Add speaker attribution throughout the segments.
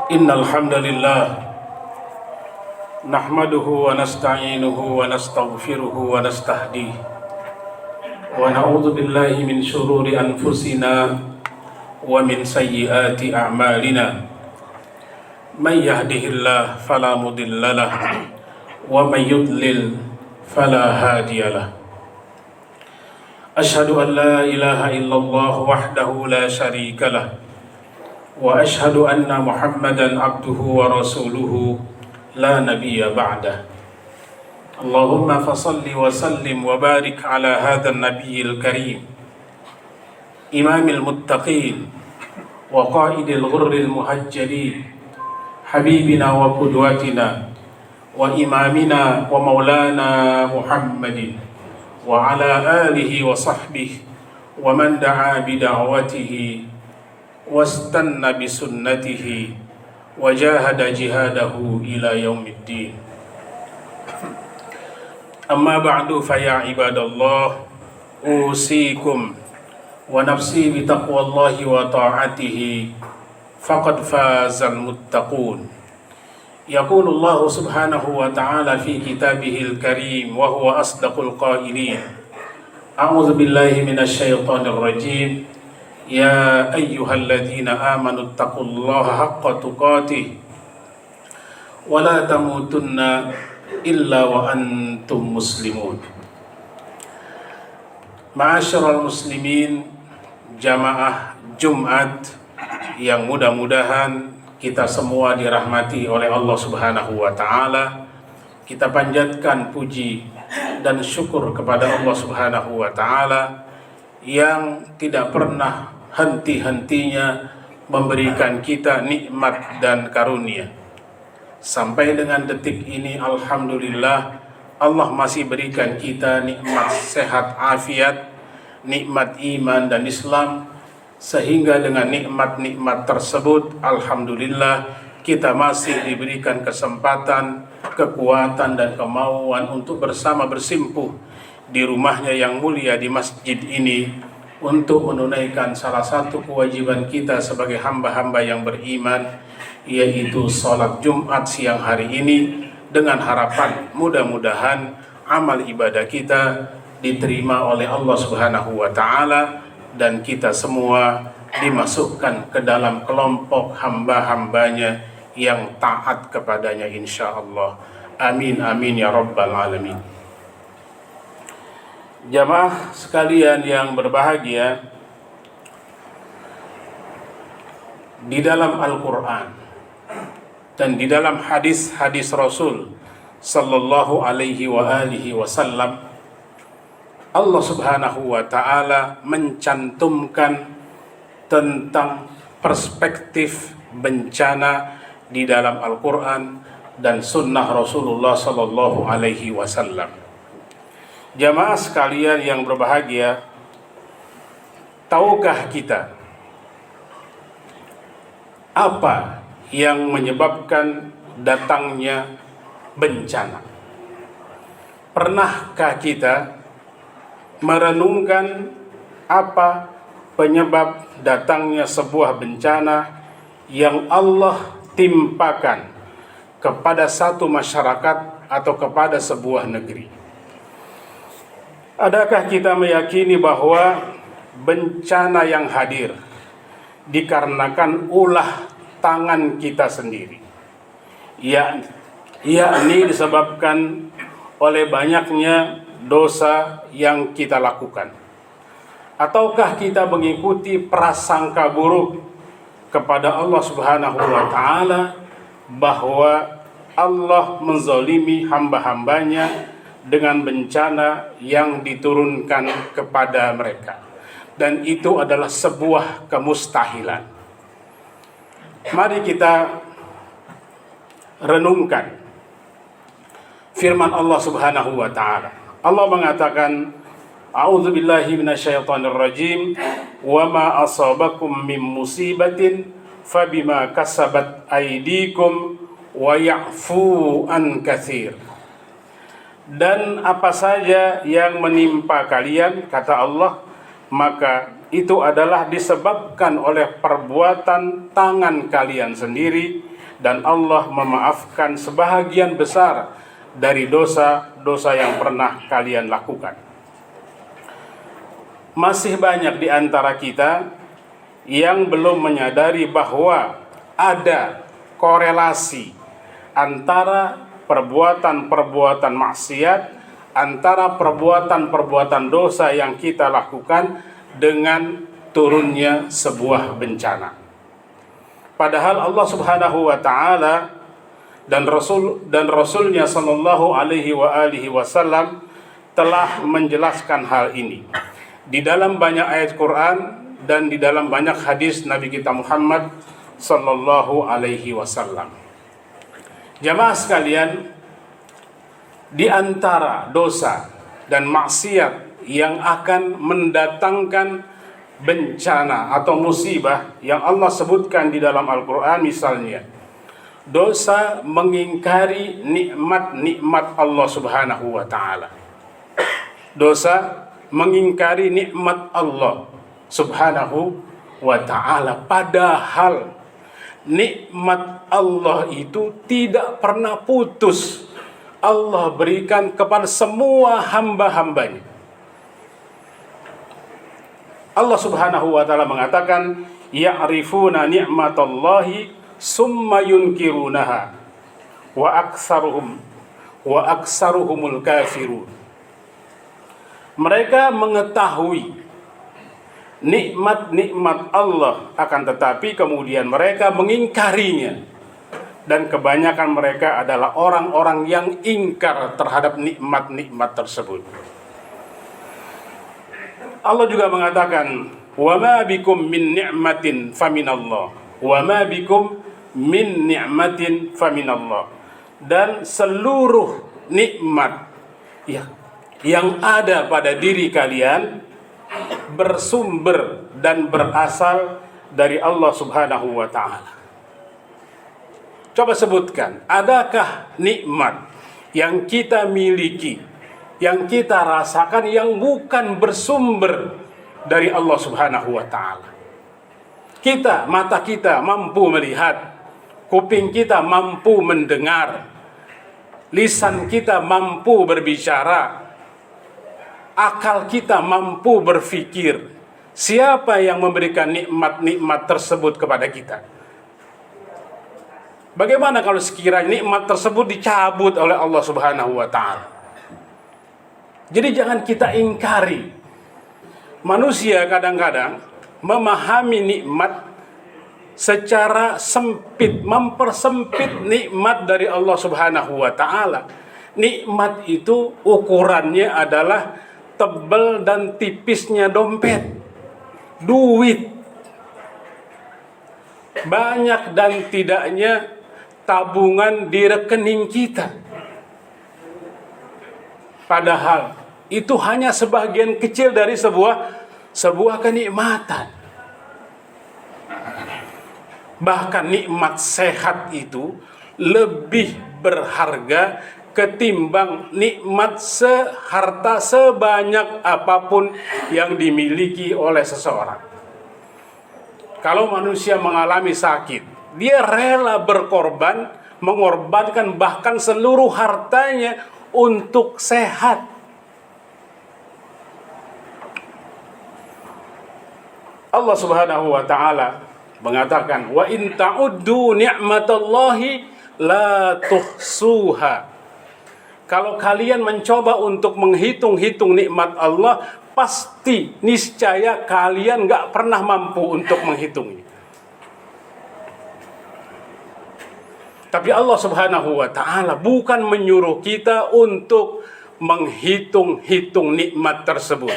Speaker 1: Innal hamdalillah nahmaduhu wa nasta'inuhu wa nastaghfiruhu wa nastahdihi wa na'udzu billahi min shururi anfusina wa min sayyiati a'malina. Man yahdihillahu fala mudhillalah wa man yudlil fala hadiyalah. Asyhadu an la ilaha illallah wahdahu la syarikalah wa asyhadu anna Muhammadan abduhu wa rasuluhu la nabiyya ba'dah. Allahumma fasalli wa sallim wa barik ala hadzal nabiyyil karim imamil muttaqin wa qaidil ghurril muhajjalin habibina wa qudwatina wa imamina wa maulana Muhammadin wa ala alihi wa sahbihi wa man da'a bi da'watihi wastanna bi sunnatihi wa jahada jihadahu ila yaumiddin. Amma ba'du fa ya ibadallah, usikum wa nafsi bi taqwallahi wa ta'atihi faqad fazal muttaqun. Yaqulu Allah subhanahu wa ta'ala fi kitabihil karim wa huwa asdaqul qailin. A'udzu billahi minasy syaithanir rajim. Ya ayyuhalladzina amanu taqullaha haqqa tuqatih wa la tamutunna illa wa antum muslimun. Ma'asyiral muslimin, jamaah Jumat yang mudah-mudahan kita semua dirahmati oleh Allah Subhanahu wa taala. Kita panjatkan puji dan syukur kepada Allah Subhanahu wa taala yang tidak pernah henti-hentinya memberikan kita nikmat dan karunia. Sampai dengan detik ini, alhamdulillah, Allah masih berikan kita nikmat sehat afiat, nikmat iman dan Islam, sehingga dengan nikmat-nikmat tersebut, alhamdulillah, kita masih diberikan kesempatan, kekuatan dan kemauan untuk bersama bersimpuh di rumahnya yang mulia di masjid ini untuk menunaikan salah satu kewajiban kita sebagai hamba-hamba yang beriman, yaitu sholat Jumat siang hari ini, dengan harapan mudah-mudahan amal ibadah kita diterima oleh Allah Subhanahu wa ta'ala dan kita semua dimasukkan ke dalam kelompok hamba-hambanya yang taat kepadanya insyaallah. Amin amin ya rabbal alamin. Jamaah sekalian yang berbahagia, di dalam Al-Quran dan di dalam hadis-hadis Rasul sallallahu alaihi wa alihi wasallam, Allah Subhanahu wa ta'ala mencantumkan tentang perspektif bencana di dalam Al-Quran dan sunnah Rasulullah sallallahu alaihi wasallam. Jamaah sekalian yang berbahagia, tahukah kita apa yang menyebabkan datangnya bencana? Pernahkah kita merenungkan apa penyebab datangnya sebuah bencana yang Allah timpakan kepada satu masyarakat atau kepada sebuah negeri? Adakah kita meyakini bahwa bencana yang hadir dikarenakan ulah tangan kita sendiri, yakni disebabkan oleh banyaknya dosa yang kita lakukan? Ataukah kita mengikuti prasangka buruk kepada Allah Subhanahu wa ta'ala bahwa Allah menzalimi hamba-hambanya dengan bencana yang diturunkan kepada mereka, dan itu adalah sebuah kemustahilan? Mari kita renungkan firman Allah Subhanahu wa ta'ala. Allah mengatakan, a'udzubillahi minasyaitonir rajim, wa ma asabakum min musibatin fabima kasabat aydikum wa ya'fu an katsir. Dan apa saja yang menimpa kalian, kata Allah, maka itu adalah disebabkan oleh perbuatan tangan kalian sendiri, dan Allah memaafkan sebahagian besar dari dosa-dosa yang pernah kalian lakukan. Masih banyak di antara kita yang belum menyadari bahwa ada korelasi antara perbuatan-perbuatan maksiat, antara perbuatan-perbuatan dosa yang kita lakukan dengan turunnya sebuah bencana. Padahal Allah Subhanahu wa taala dan Rasulnya sallallahu alaihi wasallam telah menjelaskan hal ini di dalam banyak ayat Quran dan di dalam banyak hadis Nabi kita Muhammad sallallahu alaihi wasallam. Jamaah sekalian, di antara dosa dan maksiat yang akan mendatangkan bencana atau musibah yang Allah sebutkan di dalam Al-Quran, misalnya dosa mengingkari nikmat-nikmat Allah Subhanahu wa ta'ala. Dosa mengingkari nikmat Allah Subhanahu wa ta'ala, padahal nikmat Allah itu tidak pernah putus. Allah berikan kepada semua hamba-hambanya. Allah Subhanahu wa ta'ala mengatakan, ya'rifuna ni'matallahi summa yunkirunaha wa aksaruhumul kafirun. Mereka mengetahui nikmat-nikmat Allah, akan tetapi kemudian mereka mengingkarinya, dan kebanyakan mereka adalah orang-orang yang ingkar terhadap nikmat-nikmat tersebut. Allah juga mengatakan, wa ma bikum min ni'matin faminallah, wa ma bikum min ni'matin faminallah. Dan seluruh nikmat yang ada pada diri kalian bersumber dan berasal dari Allah Subhanahu wa ta'ala. Coba sebutkan, adakah nikmat yang kita miliki, yang kita rasakan, yang bukan bersumber dari Allah Subhanahu wa ta'ala? Mata kita mampu melihat, kuping kita mampu mendengar, lisan kita mampu berbicara, akal kita mampu berpikir. Siapa yang memberikan nikmat-nikmat tersebut kepada kita? Bagaimana kalau sekiranya nikmat tersebut dicabut oleh Allah Subhanahu wa ta'ala? Jadi jangan kita ingkari. Manusia kadang-kadang memahami nikmat secara sempit, mempersempit nikmat dari Allah Subhanahu wa ta'ala. Nikmat itu ukurannya adalah tebal dan tipisnya dompet, duit. Banyak dan tidaknya tabungan di rekening kita. Padahal itu hanya sebagian kecil dari sebuah kenikmatan. Bahkan nikmat sehat itu lebih berharga ketimbang nikmat harta sebanyak apapun yang dimiliki oleh seseorang. Kalau manusia mengalami sakit, dia rela berkorban, mengorbankan bahkan seluruh hartanya untuk sehat. Allah Subhanahu wa ta'ala mengatakan, wa in ta'uddu ni'matallahi la tuhsuha. Kalau kalian mencoba untuk menghitung-hitung nikmat Allah, pasti niscaya kalian gak pernah mampu untuk menghitungnya. Tapi Allah Subhanahu wa ta'ala bukan menyuruh kita untuk menghitung-hitung nikmat tersebut.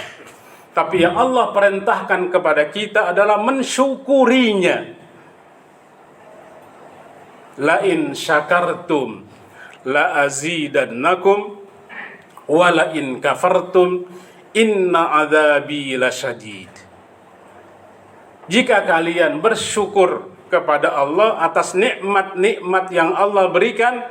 Speaker 1: Tapi yang Allah perintahkan kepada kita adalah mensyukurinya. La in syakartum la azidannakum wa la in kafartum inna adzabi lasyadid. Jika kalian bersyukur kepada Allah atas nikmat-nikmat yang Allah berikan,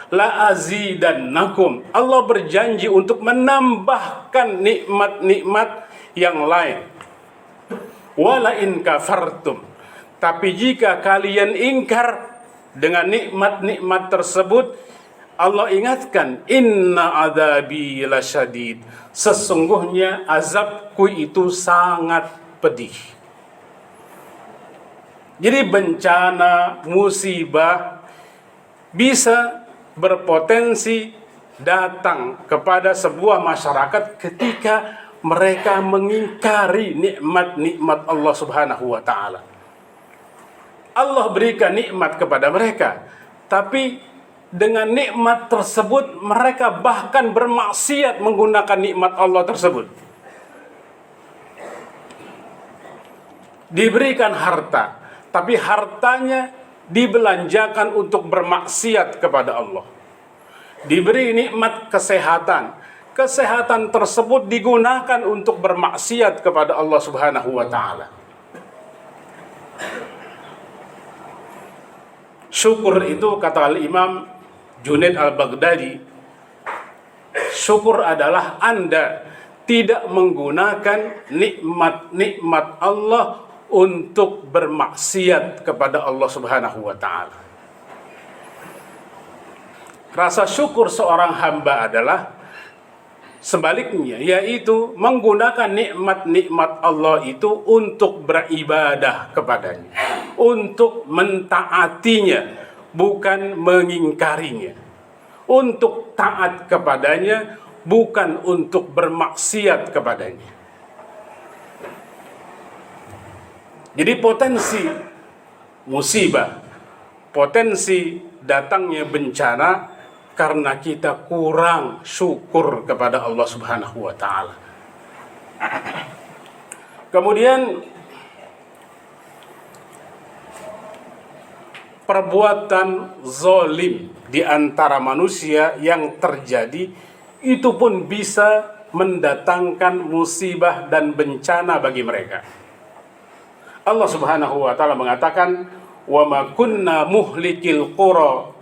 Speaker 1: la azidannakum, Allah berjanji untuk menambahkan nikmat-nikmat yang lain. Wala in kafartum, tapi jika kalian ingkar dengan nikmat-nikmat tersebut, Allah ingatkan, inna adzabi lasyadid, sesungguhnya azabku itu sangat pedih. Jadi bencana, musibah bisa berpotensi datang kepada sebuah masyarakat ketika mereka mengingkari nikmat-nikmat Allah Subhanahu wa taala. Allah berikan nikmat kepada mereka, tapi dengan nikmat tersebut mereka bahkan bermaksiat menggunakan nikmat Allah tersebut. Diberikan harta, tapi hartanya dibelanjakan untuk bermaksiat kepada Allah. Diberi nikmat kesehatan, kesehatan tersebut digunakan untuk bermaksiat kepada Allah Subhanahu wa taala. Syukur itu, kata Al-Imam Junaid Al-Baghdadi, syukur adalah Anda tidak menggunakan nikmat-nikmat Allah untuk bermaksiat kepada Allah Subhanahu wa taala. Rasa syukur seorang hamba adalah sebaliknya, yaitu menggunakan nikmat-nikmat Allah itu untuk beribadah kepadanya, untuk mentaatinya, bukan mengingkarinya, untuk taat kepadanya, bukan untuk bermaksiat kepadanya. Jadi potensi musibah, potensi datangnya bencana karena kita kurang syukur kepada Allah Subhanahu wa taala. Kemudian perbuatan zalim di antara manusia yang terjadi itu pun bisa mendatangkan musibah dan bencana bagi mereka. Allah Subhanahu wa taala mengatakan, "Wa ma kunna muhlikil qura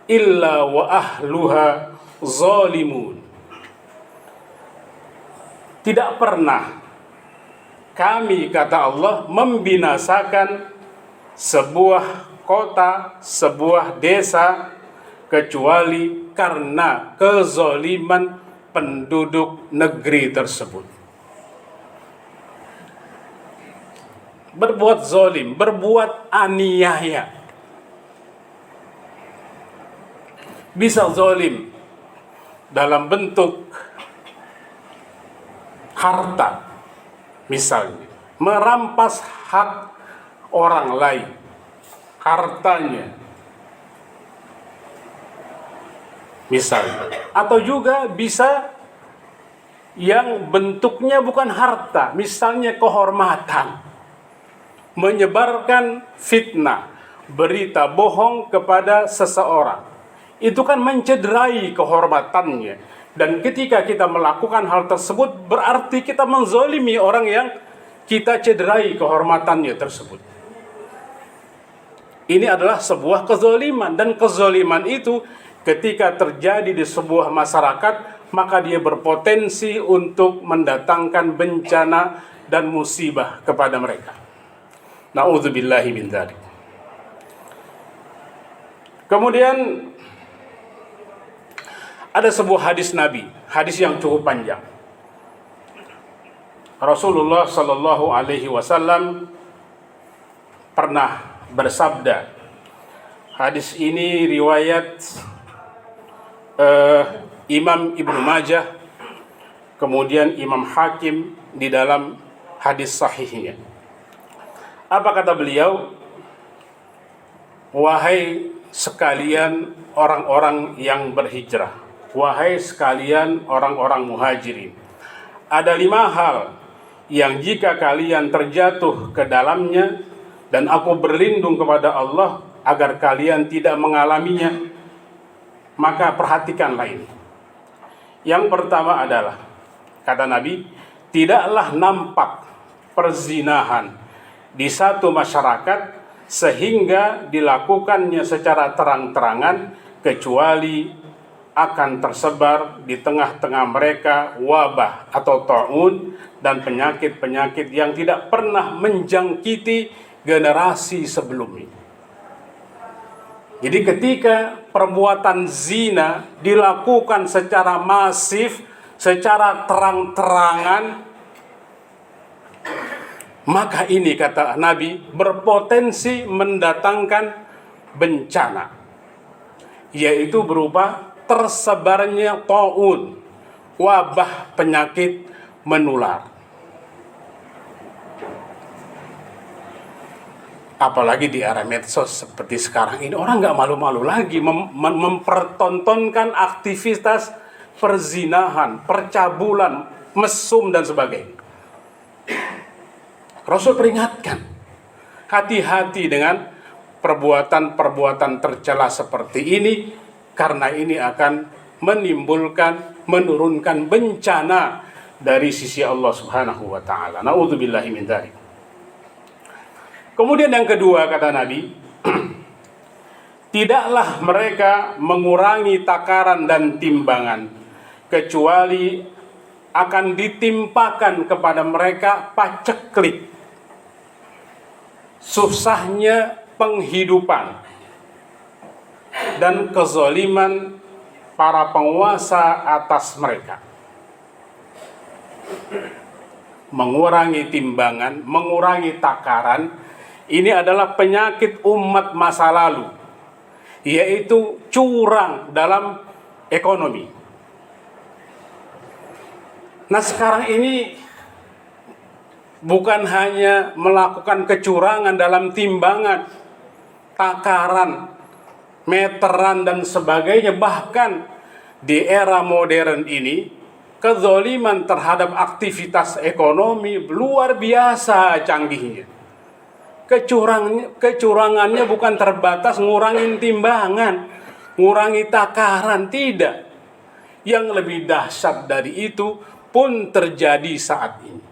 Speaker 1: illa wa ahluha zalimun." Tidak pernah kami, kata Allah, membinasakan sebuah kota, sebuah desa kecuali karena kezaliman penduduk negeri tersebut. Berbuat zalim, berbuat aniaya. Bisa zalim dalam bentuk harta, misalnya merampas hak orang lain, hartanya misalnya, atau juga bisa yang bentuknya bukan harta, misalnya kehormatan, menyebarkan fitnah, berita bohong kepada seseorang. Itu kan mencederai kehormatannya. Dan ketika kita melakukan hal tersebut, berarti kita menzalimi orang yang kita cederai kehormatannya tersebut. Ini adalah sebuah kezaliman, dan kezaliman itu ketika terjadi di sebuah masyarakat, maka dia berpotensi untuk mendatangkan bencana dan musibah kepada mereka. Na'udzubillahi min dzalik. Kemudian ada sebuah hadis Nabi, hadis yang cukup panjang. Rasulullah sallallahu alaihi wasallam pernah bersabda. Hadis ini riwayat Imam Ibnu Majah, kemudian Imam Hakim di dalam hadis sahihnya. Apa kata beliau? Wahai sekalian orang-orang yang berhijrah, wahai sekalian orang-orang muhajirin, ada 5 hal yang jika kalian terjatuh ke dalamnya, dan aku berlindung kepada Allah agar kalian tidak mengalaminya, maka perhatikanlah ini. Yang pertama adalah, kata Nabi, tidaklah nampak perzinahan di satu masyarakat sehingga dilakukannya secara terang-terangan kecuali akan tersebar di tengah-tengah mereka wabah atau ta'un dan penyakit-penyakit yang tidak pernah menjangkiti generasi sebelumnya. Jadi ketika perbuatan zina dilakukan secara masif, secara terang-terangan, maka ini kata Nabi berpotensi mendatangkan bencana, yaitu berupa tersebarnya ta'un, wabah penyakit menular. Apalagi di era medsos seperti sekarang ini, orang nggak malu-malu lagi mempertontonkan aktivitas perzinahan, percabulan, mesum dan sebagainya. Rasul peringatkan, hati-hati dengan perbuatan-perbuatan tercela seperti ini, karena ini akan menurunkan bencana dari sisi Allah Subhanahu wa taala. Na'udzubillahi min dzalik. Kemudian yang kedua kata Nabi, tidaklah mereka mengurangi takaran dan timbangan, kecuali akan ditimpakan kepada mereka paceklik, susahnya penghidupan, dan kezaliman para penguasa atas mereka. Mengurangi timbangan, mengurangi takaran, ini adalah penyakit umat masa lalu, yaitu curang dalam ekonomi. Nah sekarang ini bukan hanya melakukan kecurangan dalam timbangan, takaran, meteran dan sebagainya, bahkan di era modern ini kezaliman terhadap aktivitas ekonomi luar biasa canggihnya. Kecurangannya bukan terbatas ngurangin timbangan, ngurangi takaran, tidak. Yang lebih dahsyat dari itu pun terjadi saat ini.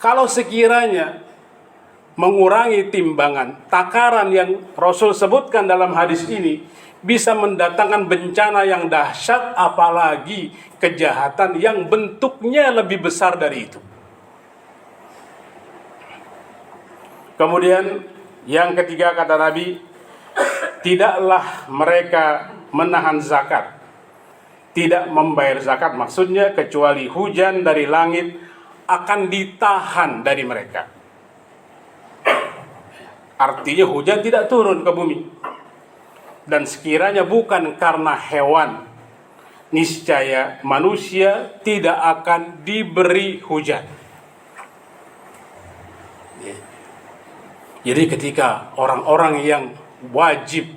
Speaker 1: Kalau sekiranya mengurangi timbangan, takaran yang Rasul sebutkan dalam hadis ini bisa mendatangkan bencana yang dahsyat, apalagi kejahatan yang bentuknya lebih besar dari itu. Kemudian yang ketiga kata Nabi, tidaklah mereka menahan zakat, tidak membayar zakat, maksudnya kecuali hujan dari langit akan ditahan dari mereka. Artinya hujan tidak turun ke bumi. Dan sekiranya bukan karena hewan, niscaya manusia tidak akan diberi hujan. Jadi ketika orang-orang yang wajib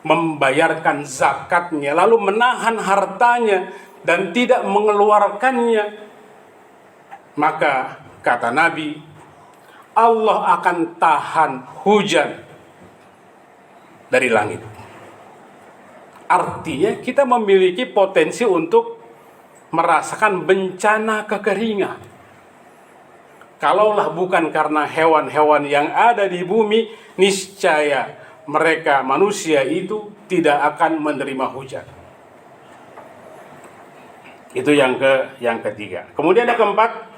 Speaker 1: membayarkan zakatnya lalu menahan hartanya dan tidak mengeluarkannya, maka kata Nabi, Allah akan tahan hujan dari langit. Artinya kita memiliki potensi untuk merasakan bencana kekeringan. Kalaulah bukan karena hewan-hewan yang ada di bumi, niscaya mereka manusia itu tidak akan menerima hujan. Itu yang ketiga. Kemudian yang keempat,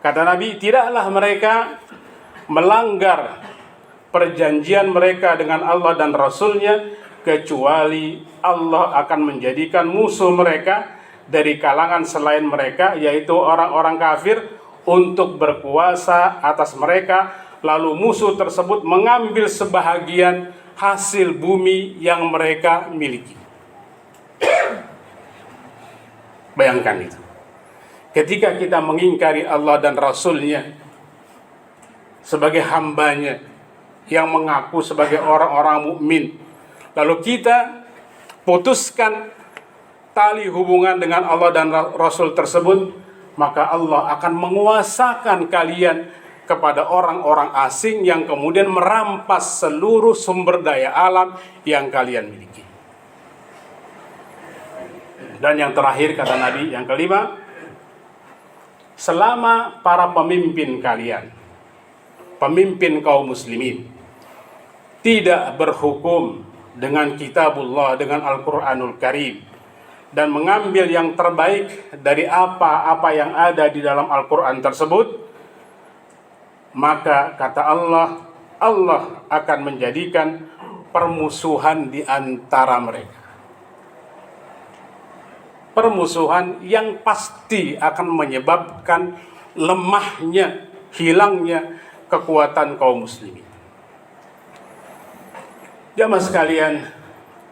Speaker 1: kata Nabi, tidaklah mereka melanggar perjanjian mereka dengan Allah dan Rasul-Nya, kecuali Allah akan menjadikan musuh mereka dari kalangan selain mereka, yaitu orang-orang kafir, untuk berkuasa atas mereka, lalu musuh tersebut mengambil sebahagian hasil bumi yang mereka miliki. Bayangkan itu. Ketika kita mengingkari Allah dan Rasul-Nya sebagai hambanya yang mengaku sebagai orang-orang mukmin, lalu kita putuskan tali hubungan dengan Allah dan Rasul tersebut, maka Allah akan menguasakan kalian kepada orang-orang asing yang kemudian merampas seluruh sumber daya alam yang kalian miliki. Dan yang terakhir kata Nabi, yang kelima, selama para pemimpin kalian, pemimpin kaum muslimin, tidak berhukum dengan kitabullah, dengan Al-Quranul Karim, dan mengambil yang terbaik dari apa-apa yang ada di dalam Al-Quran tersebut, maka kata Allah, Allah akan menjadikan permusuhan di antara mereka. Permusuhan yang pasti akan menyebabkan lemahnya, hilangnya kekuatan kaum muslimin. Jamaah sekalian,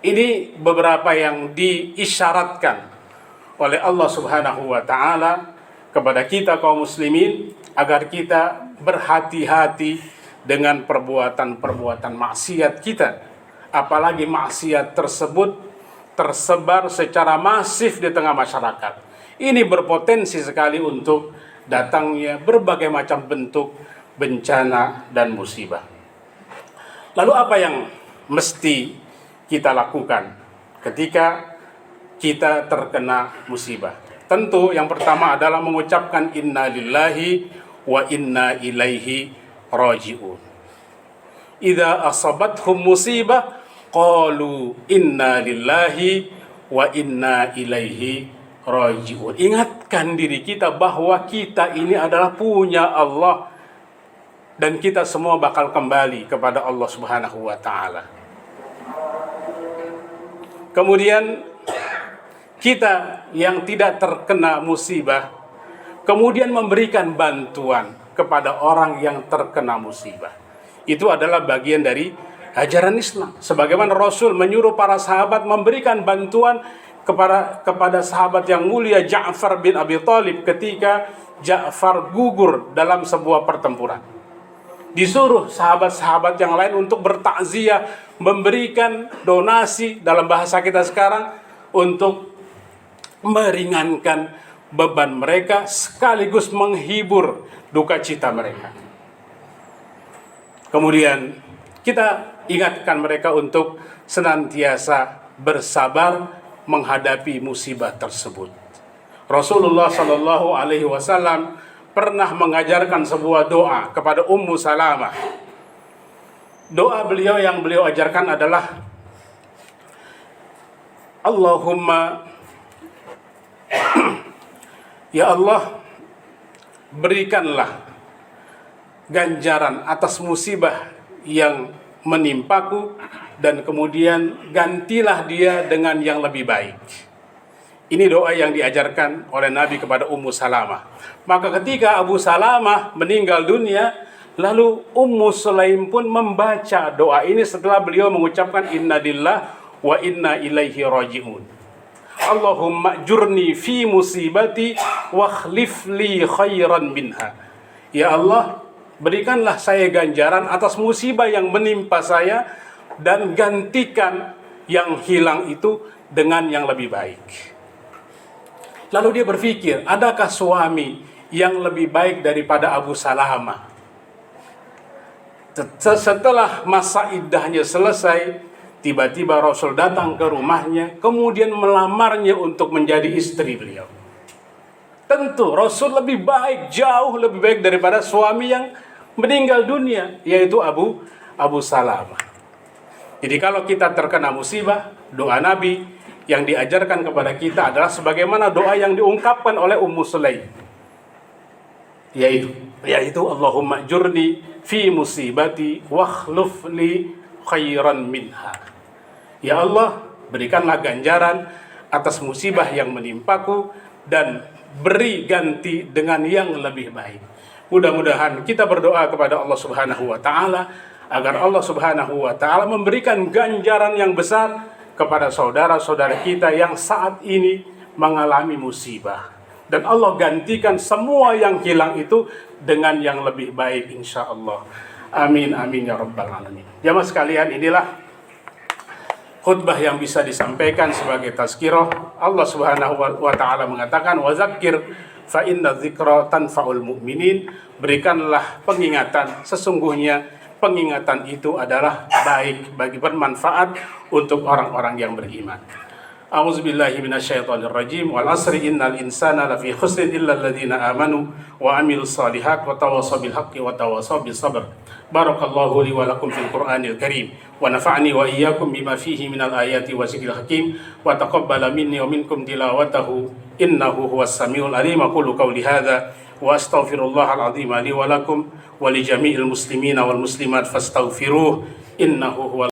Speaker 1: ini beberapa yang diisyaratkan oleh Allah Subhanahu wa taala kepada kita kaum muslimin agar kita berhati-hati dengan perbuatan-perbuatan maksiat kita. Apalagi maksiat tersebut tersebar secara masif di tengah masyarakat. Ini berpotensi sekali untuk datangnya berbagai macam bentuk bencana dan musibah. Lalu apa yang mesti kita lakukan ketika kita terkena musibah? Tentu yang pertama adalah mengucapkan inna lillahi wa inna ilaihi raji'un. Idza asabathum musibah qalu inna lillahi wa inna ilaihi raji'un. Ingatkan diri kita bahwa kita ini adalah punya Allah dan kita semua bakal kembali kepada Allah Subhanahu wa taala. Kemudian kita yang tidak terkena musibah kemudian memberikan bantuan kepada orang yang terkena musibah. Itu adalah bagian dari ajaran Islam. Sebagaimana Rasul menyuruh para sahabat memberikan bantuan kepada sahabat yang mulia Ja'far bin Abi Thalib ketika Ja'far gugur dalam sebuah pertempuran. Disuruh sahabat-sahabat yang lain untuk bertakziah, memberikan donasi dalam bahasa kita sekarang untuk meringankan beban mereka sekaligus menghibur duka cita mereka. Kemudian kita ingatkan mereka untuk senantiasa bersabar menghadapi musibah tersebut. Rasulullah Shallallahu Alaihi Wasallam pernah mengajarkan sebuah doa kepada Ummu Salamah. Doa beliau yang beliau ajarkan adalah Allahumma ya Allah, berikanlah ganjaran atas musibah yang menimpaku dan kemudian gantilah dia dengan yang lebih baik. Ini doa yang diajarkan oleh Nabi kepada Ummu Salamah. Maka ketika Abu Salamah meninggal dunia, lalu Ummu Sulaim pun membaca doa ini setelah beliau mengucapkan inna lillahi wa inna ilaihi raji'un. Allahumma jurni fi musibati wa khlif li khairan minha. Ya Allah, berikanlah saya ganjaran atas musibah yang menimpa saya dan gantikan yang hilang itu dengan yang lebih baik. Lalu dia berpikir, adakah suami yang lebih baik daripada Abu Salamah? Setelah masa iddahnya selesai, tiba-tiba Rasul datang ke rumahnya, kemudian melamarnya untuk menjadi istri beliau. Tentu Rasul lebih baik, jauh lebih baik daripada suami yang meninggal dunia, yaitu Abu Salamah. Jadi kalau kita terkena musibah, doa Nabi yang diajarkan kepada kita adalah sebagaimana doa yang diungkapkan oleh Ummu Sulaim, yaitu Allahumma jurni fi musibati wakhluf li khairan minha. Ya Allah, berikanlah ganjaran atas musibah yang menimpaku dan beri ganti dengan yang lebih baik. Mudah-mudahan kita berdoa kepada Allah Subhanahu wa taala agar Allah Subhanahu wa taala memberikan ganjaran yang besar kepada saudara-saudara kita yang saat ini mengalami musibah, dan Allah gantikan semua yang hilang itu dengan yang lebih baik insyaallah. Amin amin ya rabbal alamin. Jamaah sekalian, inilah khutbah yang bisa disampaikan sebagai tazkirah. Allah Subhanahu wa taala mengatakan wa zakkir fa inna dzikra tanfa'ul mu'minin. Berikanlah pengingatan, sesungguhnya pengingatan itu adalah baik, bermanfaat untuk orang-orang yang beriman. A'udzubillahi minasyaitonirrajim. Wal asri innal insana lafi khusrin illa alladziina amanu wa 'amilus shalihat wa tawassaw bil haqqi wa tawassaw bis sabr. Barakallahu li wa lakum fil Qur'anil Karim wa nafa'ni wa iyyakum bima fihi minal ayati wa dzikril hakim wa taqabbala minni wa minkum tilawatahu innahu huwas samiul alim. Aqulu qawli hadza wa astaghfirullahal azim li wa lakum wa li jami'il muslimina wal muslimat fastaghfiruh innahu huwal